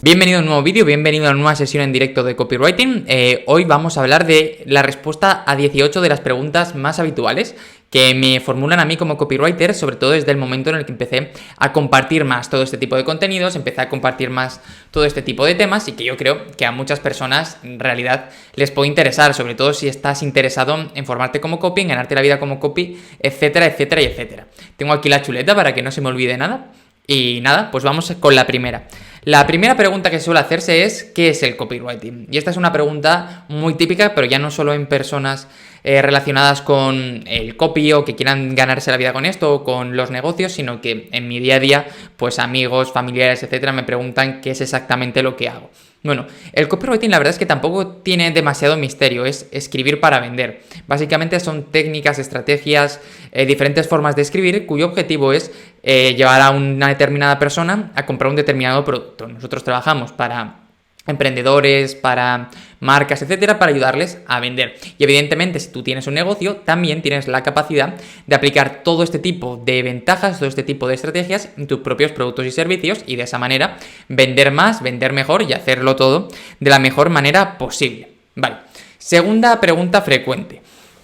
Bienvenido a un nuevo vídeo, bienvenido a una nueva sesión en directo de copywriting. Hoy vamos a hablar de la respuesta a 18 de las preguntas más habituales que me formulan a mí como copywriter, sobre todo desde el momento en el que empecé a compartir más todo este tipo de contenidos, empecé a compartir más todo este tipo de temas y que yo creo que a muchas personas en realidad les puede interesar, sobre todo si estás interesado en formarte como copy, en ganarte la vida como copy, etcétera, etcétera y etcétera. Tengo aquí la chuleta para que no se me olvide nada y nada, pues vamos con la primera. La primera pregunta que suele hacerse es ¿qué es el copywriting? Y esta es una pregunta muy típica, pero ya no solo en personas relacionadas con el copy o que quieran ganarse la vida con esto o con los negocios, sino que en mi día a día, pues amigos, familiares, etcétera, me preguntan qué es exactamente lo que hago. Bueno, el copywriting la verdad es que tampoco tiene demasiado misterio, es escribir para vender. Básicamente son técnicas, estrategias, diferentes formas de escribir cuyo objetivo es llevar a una determinada persona a comprar un determinado producto. Nosotros trabajamos para emprendedores, para marcas, etcétera, para ayudarles a vender. Y evidentemente, si tú tienes un negocio, también tienes la capacidad de aplicar todo este tipo de ventajas, todo este tipo de estrategias en tus propios productos y servicios y de esa manera vender más, vender mejor y hacerlo todo de la mejor manera posible. Vale. Segunda pregunta frecuente.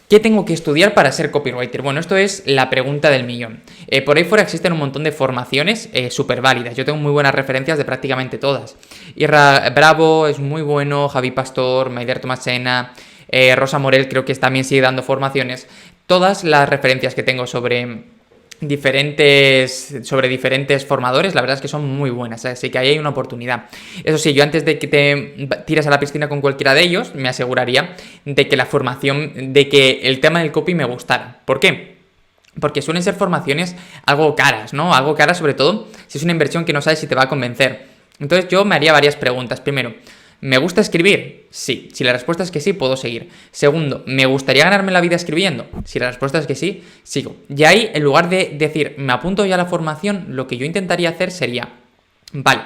¿Qué tengo que estudiar para ser copywriter? Bueno, esto es la pregunta del millón. Por ahí fuera existen un montón de formaciones súper válidas. Yo tengo muy buenas referencias de prácticamente todas. Irra Bravo es muy bueno, Javi Pastor, Maider Tomasena, Rosa Morel creo que también sigue dando formaciones. Todas las referencias que tengo sobre diferentes formadores, la verdad es que son muy buenas, así que ahí hay una oportunidad. Eso sí, yo antes de que te tires a la piscina con cualquiera de ellos, me aseguraría de que la formación, de que el tema del copy me gustara. ¿Por qué? Porque suelen ser formaciones algo caras, ¿no? Algo caras sobre todo si es una inversión que no sabes si te va a convencer. Entonces yo me haría varias preguntas. Primero, ¿me gusta escribir? Sí. Si la respuesta es que sí, puedo seguir. Segundo, ¿me gustaría ganarme la vida escribiendo? Si la respuesta es que sí, sigo. Y ahí, en lugar de decir, me apunto ya a la formación, lo que yo intentaría hacer sería, vale,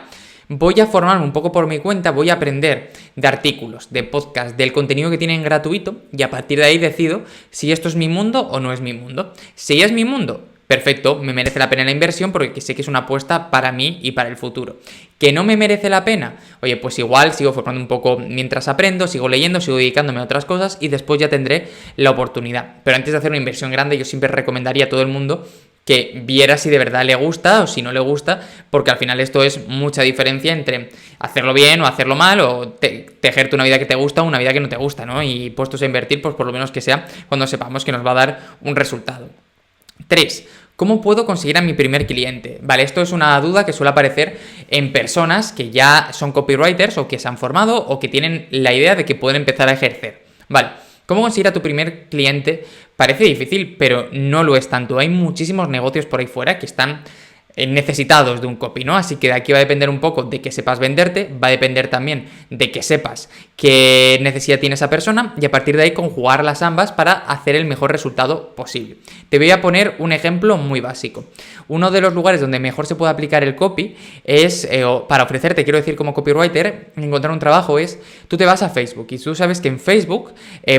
voy a formarme un poco por mi cuenta, voy a aprender de artículos, de podcast, del contenido que tienen gratuito y a partir de ahí decido si esto es mi mundo o no es mi mundo. Si es mi mundo, perfecto, me merece la pena la inversión porque sé que es una apuesta para mí y para el futuro. ¿Que no me merece la pena? Oye, pues igual sigo formando un poco mientras aprendo, sigo leyendo, sigo dedicándome a otras cosas y después ya tendré la oportunidad. Pero antes de hacer una inversión grande, yo siempre recomendaría a todo el mundo que viera si de verdad le gusta o si no le gusta, porque al final esto es mucha diferencia entre hacerlo bien o hacerlo mal o tejerte una vida que te gusta o una vida que no te gusta, ¿no? Y puestos a invertir, pues por lo menos que sea cuando sepamos que nos va a dar un resultado. 3. ¿Cómo puedo conseguir a mi primer cliente? Vale, esto es una duda que suele aparecer en personas que ya son copywriters o que se han formado o que tienen la idea de que pueden empezar a ejercer. Vale, ¿cómo conseguir a tu primer cliente? Parece difícil, pero no lo es tanto. Hay muchísimos negocios por ahí fuera que están necesitados de un copy, ¿no? Así que de aquí va a depender un poco de que sepas venderte, va a depender también de que sepas qué necesidad tiene esa persona y a partir de ahí conjugarlas ambas para hacer el mejor resultado posible. Te voy a poner un ejemplo muy básico. Uno de los lugares donde mejor se puede aplicar el copy es, para ofrecerte, quiero decir como copywriter, encontrar un trabajo es, tú te vas a Facebook y tú sabes que en Facebook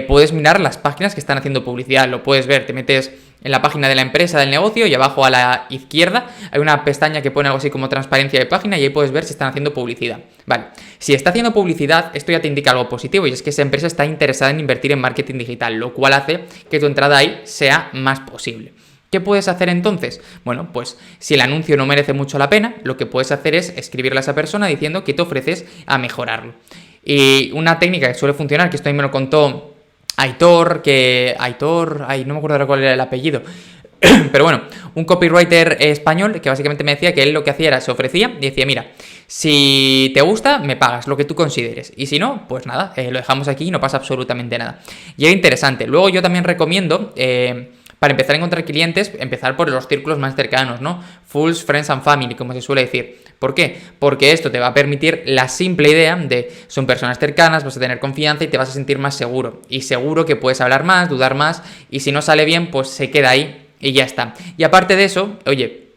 puedes mirar las páginas que están haciendo publicidad, lo puedes ver, te metes en la página de la empresa, del negocio y abajo a la izquierda hay una pestaña que pone algo así como transparencia de página y ahí puedes ver si están haciendo publicidad. Vale, si está haciendo publicidad, esto ya te indica algo positivo y es que esa empresa está interesada en invertir en marketing digital, lo cual hace que tu entrada ahí sea más posible. ¿Qué puedes hacer entonces? Bueno, pues si el anuncio no merece mucho la pena, lo que puedes hacer es escribirle a esa persona diciendo que te ofreces a mejorarlo. Y una técnica que suele funcionar, que esto ahí me lo contó Aitor, no me acuerdo ahora cuál era el apellido, pero bueno, un copywriter español que básicamente me decía que él lo que hacía era, se ofrecía y decía, mira, si te gusta, me pagas lo que tú consideres, y si no, pues nada, lo dejamos aquí y no pasa absolutamente nada. Y era interesante. Luego yo también recomiendo, para empezar a encontrar clientes, empezar por los círculos más cercanos, ¿no? Fools, Friends and Family, como se suele decir. ¿Por qué? Porque esto te va a permitir la simple idea de son personas cercanas, vas a tener confianza y te vas a sentir más seguro. Y seguro que puedes hablar más, dudar más, y si no sale bien, pues se queda ahí y ya está. Y aparte de eso, oye,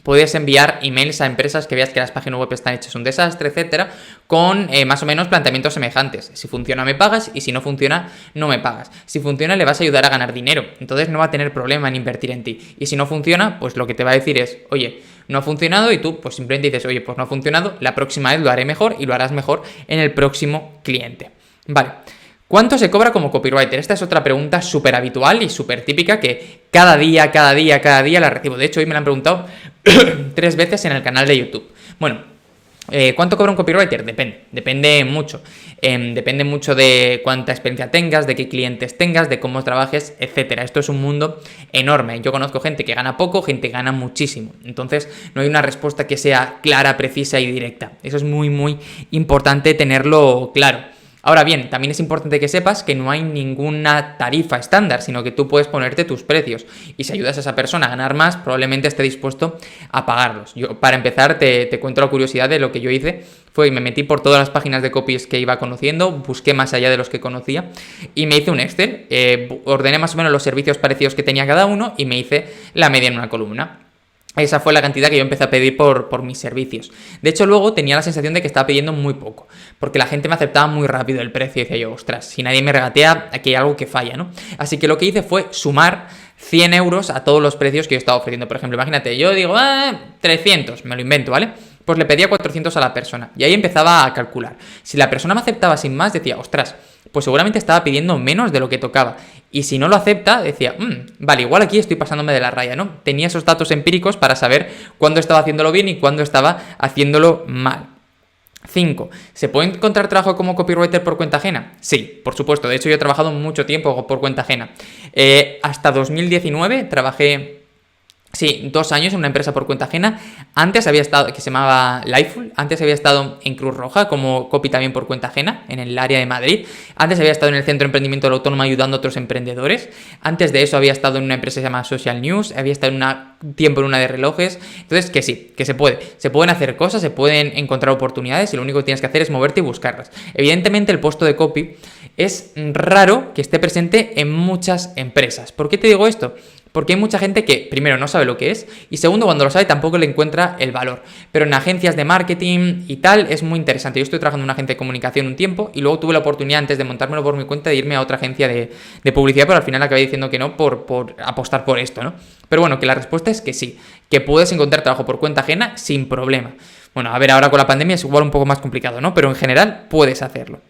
puedes enviar emails a empresas que veas que las páginas web están hechas un desastre, etcétera, con más o menos planteamientos semejantes. Si funciona me pagas y si no funciona no me pagas. Si funciona le vas a ayudar a ganar dinero, entonces no va a tener problema en invertir en ti. Y si no funciona, pues lo que te va a decir es, oye, no ha funcionado, y tú pues simplemente dices, oye, pues no ha funcionado, la próxima vez lo haré mejor y lo harás mejor en el próximo cliente. Vale. ¿Cuánto se cobra como copywriter? Esta es otra pregunta súper habitual y súper típica que cada día la recibo. De hecho, hoy me la han preguntado 3 veces en el canal de YouTube. Bueno, ¿cuánto cobra un copywriter? Depende mucho. Depende mucho de cuánta experiencia tengas, de qué clientes tengas, de cómo trabajes, etcétera. Esto es un mundo enorme. Yo conozco gente que gana poco, gente que gana muchísimo. Entonces, no hay una respuesta que sea clara, precisa y directa. Eso es muy, muy importante tenerlo claro. Ahora bien, también es importante que sepas que no hay ninguna tarifa estándar, sino que tú puedes ponerte tus precios. Y si ayudas a esa persona a ganar más, probablemente esté dispuesto a pagarlos. Yo, para empezar, te cuento la curiosidad de lo que yo hice. Me metí por todas las páginas de copies que iba conociendo, busqué más allá de los que conocía y me hice un Excel. Ordené más o menos los servicios parecidos que tenía cada uno y me hice la media en una columna. Esa fue la cantidad que yo empecé a pedir por mis servicios. De hecho, luego tenía la sensación de que estaba pidiendo muy poco, porque la gente me aceptaba muy rápido el precio y decía yo, ostras, si nadie me regatea, aquí hay algo que falla, ¿no? Así que lo que hice fue sumar 100 euros a todos los precios que yo estaba ofreciendo. Por ejemplo, imagínate, yo digo, 300, me lo invento, ¿vale? Pues le pedía 400 a la persona y ahí empezaba a calcular. Si la persona me aceptaba sin más, decía, ostras, pues seguramente estaba pidiendo menos de lo que tocaba. Y si no lo acepta, decía, vale, igual aquí estoy pasándome de la raya, ¿no? Tenía esos datos empíricos para saber cuándo estaba haciéndolo bien y cuándo estaba haciéndolo mal. 5. ¿Se puede encontrar trabajo como copywriter por cuenta ajena? Sí, por supuesto. De hecho, yo he trabajado mucho tiempo por cuenta ajena. Hasta 2019 trabajé... Sí, 2 años en una empresa por cuenta ajena. Antes había estado, que se llamaba Lifeful, antes había estado en Cruz Roja como copy también por cuenta ajena, en el área de Madrid. Antes había estado en el Centro de Emprendimiento del Autónomo ayudando a otros emprendedores. Antes de eso había estado en una empresa que se llama Social News, había estado un tiempo en una de relojes. Entonces, que sí, que se puede. Se pueden hacer cosas, se pueden encontrar oportunidades y lo único que tienes que hacer es moverte y buscarlas. Evidentemente, el puesto de copy es raro que esté presente en muchas empresas. ¿Por qué te digo esto? Porque hay mucha gente que, primero, no sabe lo que es, y segundo, cuando lo sabe, tampoco le encuentra el valor. Pero en agencias de marketing y tal, es muy interesante. Yo estoy trabajando en una agencia de comunicación un tiempo, y luego tuve la oportunidad, antes de montármelo por mi cuenta, de irme a otra agencia de publicidad, pero al final acabé diciendo que no por apostar por esto, ¿no? Pero bueno, que la respuesta es que sí, que puedes encontrar trabajo por cuenta ajena sin problema. Bueno, a ver, ahora con la pandemia es igual un poco más complicado, ¿no? Pero en general puedes hacerlo.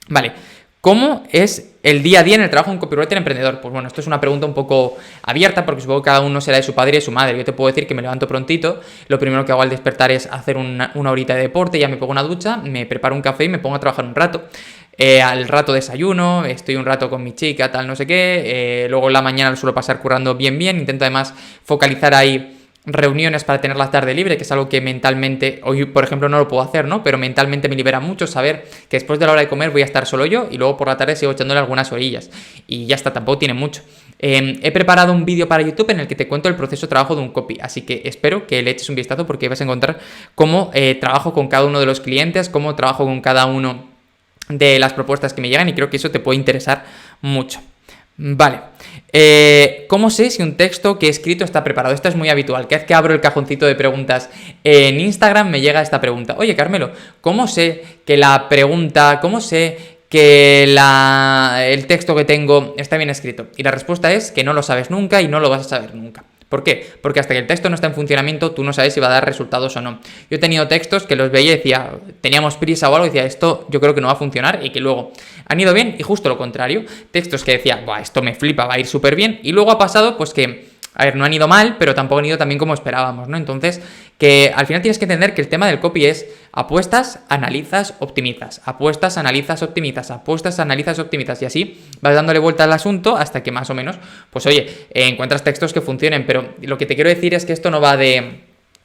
Vale. ¿Cómo es el día a día en el trabajo de un copywriter emprendedor? Pues bueno, esto es una pregunta un poco abierta porque supongo que cada uno será de su padre y de su madre. Yo te puedo decir que me levanto prontito, lo primero que hago al despertar es hacer una horita de deporte, ya me pongo una ducha, me preparo un café y me pongo a trabajar un rato. Al rato desayuno, estoy un rato con mi chica, tal, no sé qué. Luego en la mañana lo suelo pasar currando bien, intento además focalizar ahí reuniones para tener la tarde libre, que es algo que mentalmente, hoy por ejemplo no lo puedo hacer, ¿no? Pero mentalmente me libera mucho saber que después de la hora de comer voy a estar solo yo y luego por la tarde sigo echándole algunas orillas. Y ya está, tampoco tiene mucho. He preparado un vídeo para YouTube en el que te cuento el proceso de trabajo de un copy, así que espero que le eches un vistazo porque vas a encontrar cómo trabajo con cada uno de los clientes, cómo trabajo con cada uno de las propuestas que me llegan y creo que eso te puede interesar mucho. Vale, ¿cómo sé si un texto que he escrito está preparado? Esto es muy habitual, cada vez que abro el cajoncito de preguntas en Instagram me llega esta pregunta. Oye, Carmelo, ¿cómo sé que el texto que tengo está bien escrito? Y la respuesta es que no lo sabes nunca y no lo vas a saber nunca. ¿Por qué? Porque hasta que el texto no está en funcionamiento, tú no sabes si va a dar resultados o no. Yo he tenido textos que los veía y decía, teníamos prisa o algo, y decía, esto yo creo que no va a funcionar, y que luego han ido bien, y justo lo contrario. Textos que decía, buah, esto me flipa, va a ir súper bien, y luego ha pasado, pues que, a ver, no han ido mal, pero tampoco han ido tan bien como esperábamos, ¿no? Entonces, que al final tienes que entender que el tema del copy es apuestas, analizas, optimizas, apuestas, analizas, optimizas, apuestas, analizas, optimizas, y así vas dándole vuelta al asunto hasta que más o menos, pues oye, encuentras textos que funcionen, pero lo que te quiero decir es que esto no va de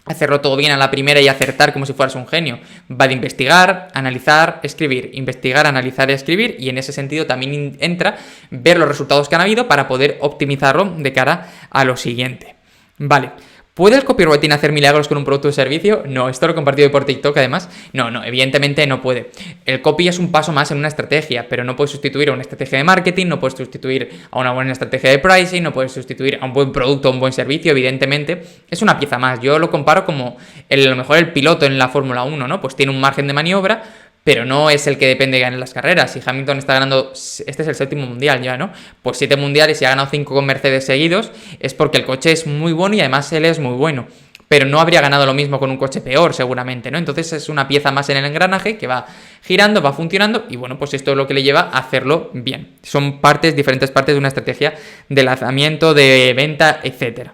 hacerlo todo bien a la primera y acertar como si fueras un genio, va de investigar, analizar, escribir, investigar, analizar, escribir, y en ese sentido también entra ver los resultados que han habido para poder optimizarlo de cara a lo siguiente. Vale. ¿Puede el copywriting hacer milagros con un producto o servicio? No, esto lo he compartido por TikTok además. No, evidentemente no puede. El copy es un paso más en una estrategia, pero no puede sustituir a una estrategia de marketing, no puede sustituir a una buena estrategia de pricing, no puede sustituir a un buen producto o un buen servicio, evidentemente. Es una pieza más. Yo lo comparo como a lo mejor el piloto en la Fórmula 1, ¿no? Pues tiene un margen de maniobra, pero no es el que depende de ganar las carreras. Si Hamilton está ganando, este es el 7º mundial ya, ¿no? Pues 7 mundiales y ha ganado 5 con Mercedes seguidos, es porque el coche es muy bueno y además él es muy bueno. Pero no habría ganado lo mismo con un coche peor, seguramente, ¿no? Entonces es una pieza más en el engranaje que va girando, va funcionando y bueno, pues esto es lo que le lleva a hacerlo bien. Son diferentes partes de una estrategia de lanzamiento, de venta, etcétera.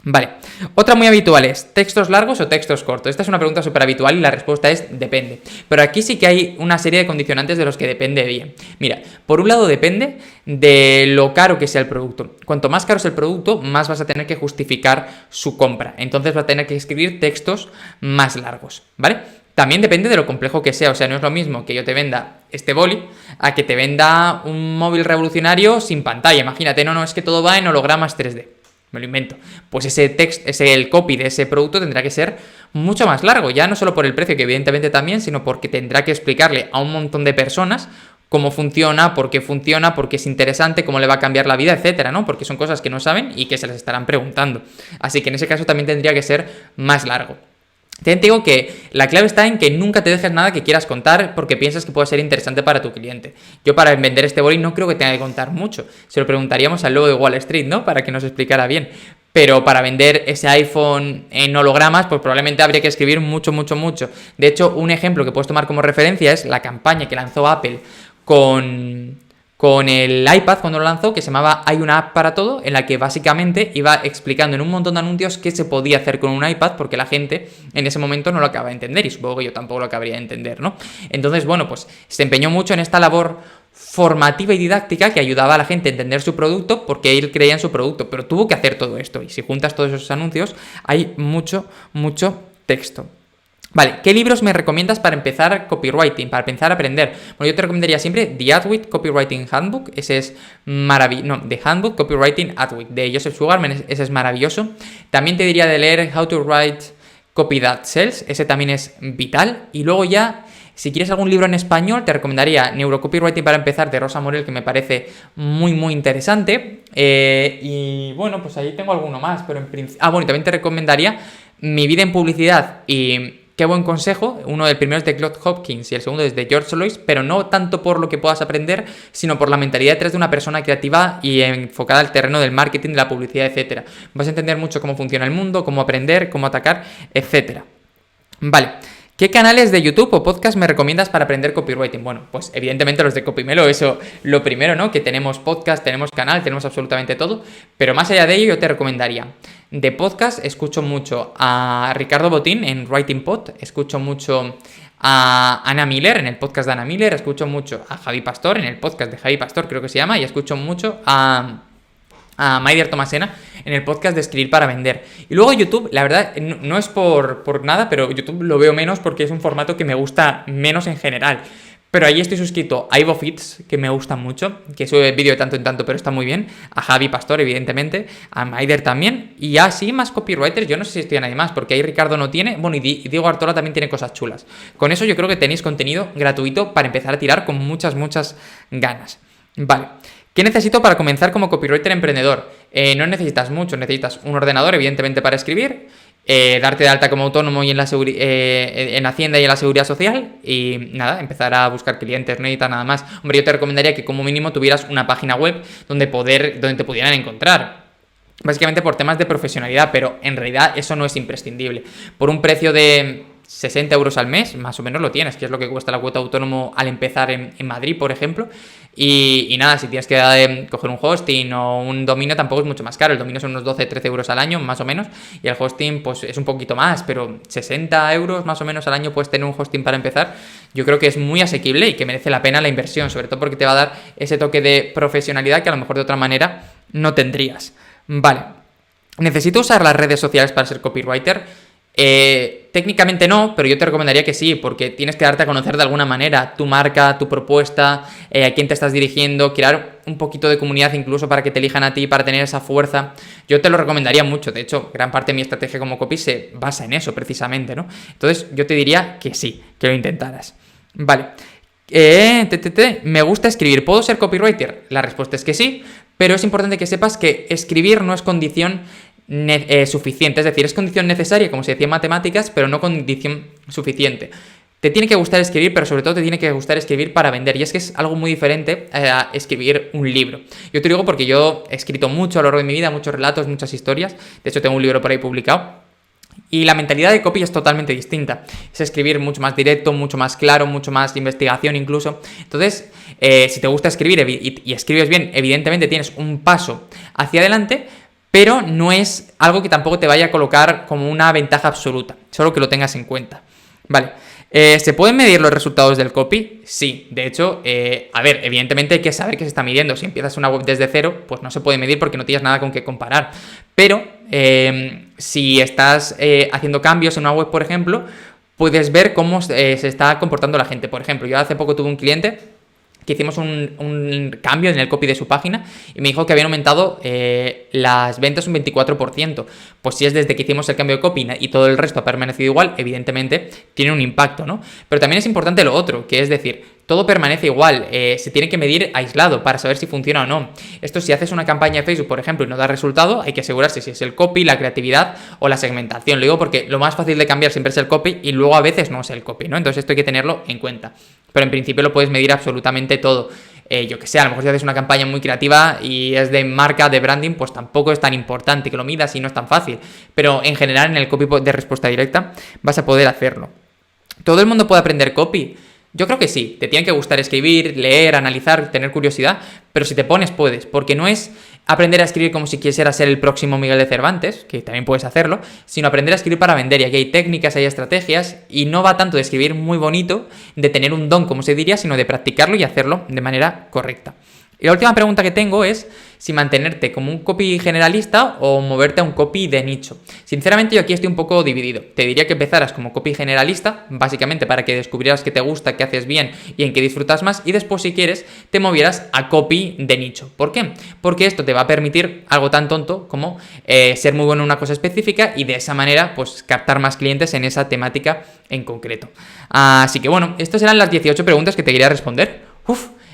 Vale, otra muy habitual es ¿textos largos o textos cortos? Esta es una pregunta súper habitual y la respuesta es depende. Pero aquí sí que hay una serie de condicionantes de los que depende bien. Mira, por un lado depende de lo caro que sea el producto. Cuanto más caro es el producto, más vas a tener que justificar su compra. Entonces vas a tener que escribir textos más largos, ¿vale? También depende de lo complejo que sea, o sea, no es lo mismo que yo te venda este boli a que te venda un móvil revolucionario sin pantalla. Imagínate, no, es que todo va en hologramas 3D. Me lo invento. Pues el copy de ese producto tendrá que ser mucho más largo, ya no solo por el precio, que evidentemente también, sino porque tendrá que explicarle a un montón de personas cómo funciona, por qué es interesante, cómo le va a cambiar la vida, etcétera, ¿no? Porque son cosas que no saben y que se les estarán preguntando. Así que en ese caso también tendría que ser más largo. Te digo que la clave está en que nunca te dejes nada que quieras contar porque piensas que puede ser interesante para tu cliente. Yo para vender este boli no creo que tenga que contar mucho. Se lo preguntaríamos al logo de Wall Street, ¿no? Para que nos explicara bien. Pero para vender ese iPhone en hologramas, pues probablemente habría que escribir mucho. De hecho, un ejemplo que puedes tomar como referencia es la campaña que lanzó Apple con el iPad cuando lo lanzó, que se llamaba Hay una app para todo, en la que básicamente iba explicando en un montón de anuncios qué se podía hacer con un iPad, porque la gente en ese momento no lo acaba de entender, y supongo que yo tampoco lo acabaría de entender, ¿no? Entonces, bueno, pues se empeñó mucho en esta labor formativa y didáctica que ayudaba a la gente a entender su producto porque él creía en su producto, pero tuvo que hacer todo esto, y si juntas todos esos anuncios, hay mucho texto. Vale, ¿qué libros me recomiendas para empezar copywriting, para empezar a aprender? Bueno, yo te recomendaría siempre The Adweek Copywriting Handbook, ese es maravilloso, no, The Handbook Copywriting Adweek, de Joseph Sugarman, ese es maravilloso. También te diría de leer How to Write Copy That Sells, ese también es vital. Y luego ya, si quieres algún libro en español, te recomendaría Neurocopywriting para empezar, de Rosa Morel, que me parece muy interesante. Y bueno, pues ahí tengo alguno más, pero en principio... bueno, también te recomendaría Mi vida en publicidad y... Qué buen consejo, uno del primero es de Claude Hopkins y el segundo es de George Lois, pero no tanto por lo que puedas aprender, sino por la mentalidad detrás de una persona creativa y enfocada al terreno del marketing, de la publicidad, etcétera. Vas a entender mucho cómo funciona el mundo, cómo aprender, cómo atacar, etcétera. Vale. ¿Qué canales de YouTube o podcast me recomiendas para aprender copywriting? Bueno, pues evidentemente los de Copymelo, eso lo primero, ¿no? Que tenemos podcast, tenemos canal, tenemos absolutamente todo, pero más allá de ello yo te recomendaría. De podcast escucho mucho a Ricardo Botín en Writing Pod, escucho mucho a Ana Miller en el podcast de Ana Miller, escucho mucho a Javi Pastor en el podcast de Javi Pastor, creo que se llama, y escucho mucho a Maider Tomasena en el podcast de Escribir para Vender. Y luego YouTube, la verdad, no es por nada, pero YouTube lo veo menos porque es un formato que me gusta menos en general. Pero ahí estoy suscrito a Ivo Fits, que me gusta mucho, que sube vídeo de tanto en tanto, pero está muy bien. A Javi Pastor, evidentemente. A Maider también. Y así más copywriters, yo no sé si estoy a nadie más, porque ahí Ricardo no tiene. Bueno, y Diego Artola también tiene cosas chulas. Con eso yo creo que tenéis contenido gratuito para empezar a tirar con muchas ganas. Vale. ¿Qué necesito para comenzar como copywriter emprendedor? No necesitas mucho, necesitas un ordenador, evidentemente, para escribir, darte de alta como autónomo y en Hacienda y en la Seguridad Social, y nada, empezar a buscar clientes, no necesitas nada más. Hombre, yo te recomendaría que como mínimo tuvieras una página web donde te pudieran encontrar. Básicamente por temas de profesionalidad, pero en realidad eso no es imprescindible. Por un precio de 60 euros al mes, más o menos lo tienes, que es lo que cuesta la cuota autónomo al empezar en Madrid, por ejemplo. Y nada, si tienes que coger un hosting o un dominio, tampoco es mucho más caro. El dominio son unos 12-13 euros al año, más o menos, y el hosting pues es un poquito más, pero 60 euros más o menos al año puedes tener un hosting para empezar. Yo creo que es muy asequible y que merece la pena la inversión, sobre todo porque te va a dar ese toque de profesionalidad que a lo mejor de otra manera no tendrías. Vale, ¿necesito usar las redes sociales para ser copywriter? Técnicamente no, pero yo te recomendaría que sí, porque tienes que darte a conocer de alguna manera tu marca, tu propuesta, a quién te estás dirigiendo, crear un poquito de comunidad incluso para que te elijan a ti, para tener esa fuerza. Yo te lo recomendaría mucho, de hecho, gran parte de mi estrategia como copy se basa en eso precisamente, ¿no? Entonces yo te diría que sí, que lo intentaras. Vale. Me gusta escribir, ¿puedo ser copywriter? La respuesta es que sí, pero es importante que sepas que escribir no es condición suficiente, es decir, es condición necesaria, como se decía en matemáticas, pero no condición suficiente. Te tiene que gustar escribir, pero sobre todo te tiene que gustar escribir para vender, y es que es algo muy diferente a escribir un libro. Yo te digo porque yo he escrito mucho a lo largo de mi vida, muchos relatos, muchas historias, de hecho tengo un libro por ahí publicado, y la mentalidad de copy es totalmente distinta. Es escribir mucho más directo, mucho más claro, mucho más investigación incluso. Entonces, si te gusta escribir y escribes bien, evidentemente tienes un paso hacia adelante, pero no es algo que tampoco te vaya a colocar como una ventaja absoluta, solo que lo tengas en cuenta. Vale, ¿se pueden medir los resultados del copy? Sí, de hecho, a ver, evidentemente hay que saber qué se está midiendo. Si empiezas una web desde cero, pues no se puede medir porque no tienes nada con qué comparar. Pero si estás haciendo cambios en una web, por ejemplo, puedes ver cómo se está comportando la gente. Por ejemplo, yo hace poco tuve un cliente que hicimos un cambio en el copy de su página y me dijo que habían aumentado las ventas un 24%. Pues si es desde que hicimos el cambio de copy y todo el resto ha permanecido igual, evidentemente tiene un impacto, ¿no? Pero también es importante lo otro, que es decir, todo permanece igual, se tiene que medir aislado para saber si funciona o no. Esto, si haces una campaña de Facebook, por ejemplo, y no da resultado, hay que asegurarse si es el copy, la creatividad o la segmentación. Lo digo porque lo más fácil de cambiar siempre es el copy y luego a veces no es el copy, ¿no? Entonces esto hay que tenerlo en cuenta. Pero en principio lo puedes medir absolutamente todo. Yo que sé, a lo mejor si haces una campaña muy creativa y es de marca, de branding, pues tampoco es tan importante que lo midas y no es tan fácil. Pero en general en el copy de respuesta directa vas a poder hacerlo. ¿Todo el mundo puede aprender copy? Yo creo que sí, te tiene que gustar escribir, leer, analizar, tener curiosidad, pero si te pones puedes, porque no es aprender a escribir como si quisieras ser el próximo Miguel de Cervantes, que también puedes hacerlo, sino aprender a escribir para vender, y aquí hay técnicas, hay estrategias, y no va tanto de escribir muy bonito, de tener un don, como se diría, sino de practicarlo y hacerlo de manera correcta. Y la última pregunta que tengo es si mantenerte como un copy generalista o moverte a un copy de nicho. Sinceramente yo aquí estoy un poco dividido. Te diría que empezaras como copy generalista, básicamente para que descubrieras qué te gusta, qué haces bien y en qué disfrutas más, y después, si quieres, te movieras a copy de nicho. ¿Por qué? Porque esto te va a permitir algo tan tonto como ser muy bueno en una cosa específica y de esa manera pues captar más clientes en esa temática en concreto. Así que bueno, estas eran las 18 preguntas que te quería responder.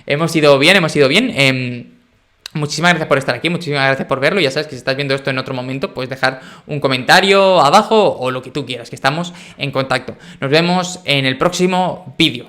Hemos ido bien. Muchísimas gracias por estar aquí, muchísimas gracias por verlo. Ya sabes que si estás viendo esto en otro momento, puedes dejar un comentario abajo o lo que tú quieras, que estamos en contacto. Nos vemos en el próximo vídeo.